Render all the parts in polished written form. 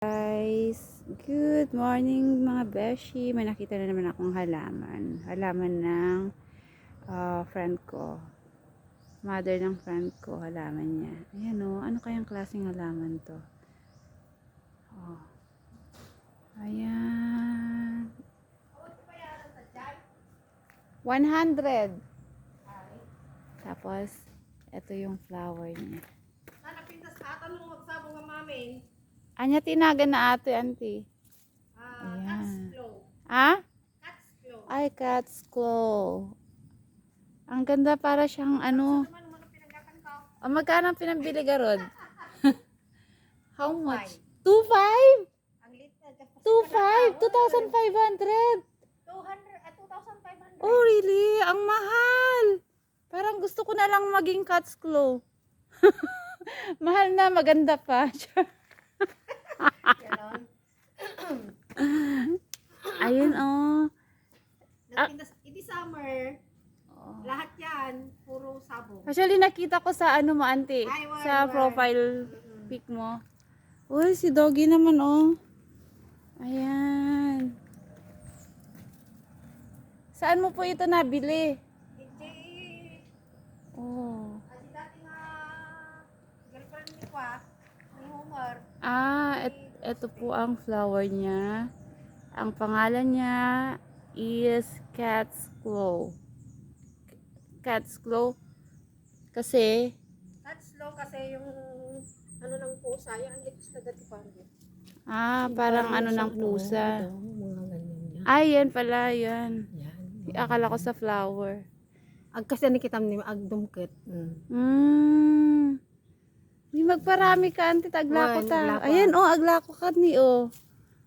Guys, good morning mga beshi. May nakita na naman akong halaman. Halaman ng friend ko. Mother ng friend ko, halaman niya. Ayan o, ano kayang klaseng halaman to? Oh. Ayan. 100. Tapos, ito yung flower niya. Pintas ata nung magsabong nga mamin. Anya tinagan na ate, auntie. Cat's claw. Ah? Cat's claw. Ay, cat's claw. Ang ganda, para siyang ano. Magkano ang pinambili garod? How much? 2,500? Ang lit na. 2,500? 2,500? 2,500. Oh, really? Ang mahal. Parang gusto ko na lang maging cat's claw. Mahal na, maganda pa. Ganon. Ayun, oh. Nagpintas, hindi summer. Lahat yan, puro sabong. Actually, nakita ko sa ano mo, auntie. Ay, word, Sa word. profile pic mo. Uy, si Doggy naman, oh. Ayan. Saan mo po ito nabili? Hindi. Oh. Kasi dati nga, girlfriend ni Kwa, ni Homer. Ito po ang flower niya. Ang pangalan niya is Cat's Claw. Cat's Claw. Kasi, Cat's claw kasi yung ano ng pusa, yung ang lips na dati parang. parang ano ng pusa. Mga ganyan yan. Ay, yan pala, yan. Yan. Akala ko sa flower. Ag kasi nakitam ni agdumket. May magparami ka, auntie, taglako ta. aglako. Ayan, oh, aglako ka ni, oh.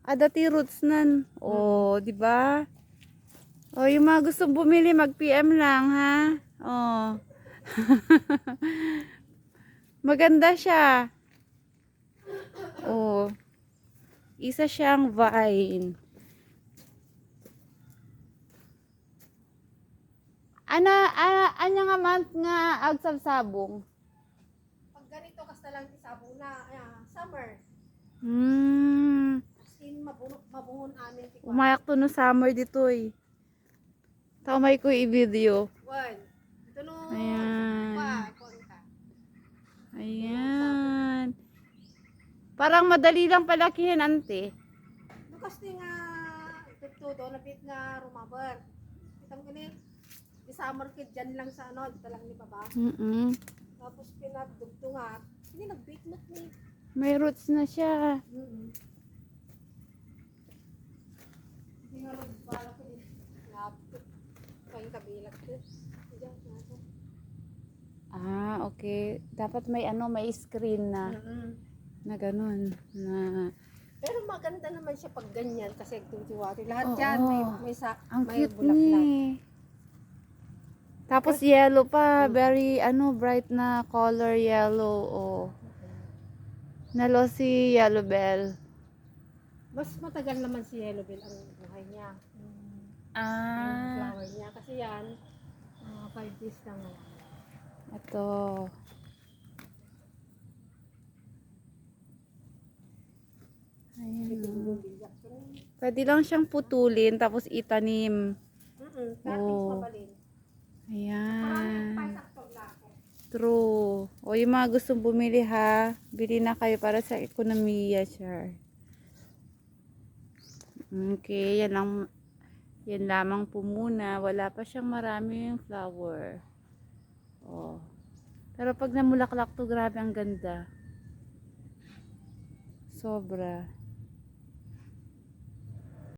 Adati roots nan. Oh, di ba? Oh, yung mga gustong bumili, mag-PM lang, ha? Oh. Maganda siya. Oh. Isa siyang vine. Anya nga month nga agsabsabong. Pag ganito kasi lang isabong na summer. As in mabungon amin ti Kwa. Umayak to no summer dito eh. Tamay ko i-video. One. Ito no. Ayan. Konta. Ayan. Parang madali lang palakihin, ante. Lukas ni nga tuto nabit nga rumaber. Kitang gani di summer kid dyan lang sa ano, dito lang ni baba. Tapos pinagdugtungan, hindi nagbit mo ni. May roots na siya. Hindi nga rin bala ko din. Napit. Kaya kabilat ko. Diyan, nasa. Okay. Dapat may may screen na ganun. Na Pero maganda naman siya pag ganyan kasi tutiwari. Lahat Oo. yan ang may cute bulaklak. ni. Tapos yellow pa, very bright na color yellow. Oh. Nalo si Yellow Bell. Mas matagal naman si Yellow Bell ang buhay niya. Yung flower niya. Kasi yan, 5 days lang. Ito. Ayan. Pwede lang siyang putulin tapos itanim. Tapos mabalin. Ayan. True. O yung mga gustong bumili ha, bili na kayo para sa ekonomiya, char. Okay, yan lamang po muna. Wala pa siyang maraming flower. Oh. Pero pag namulaklak to, grabe ang ganda. Sobra.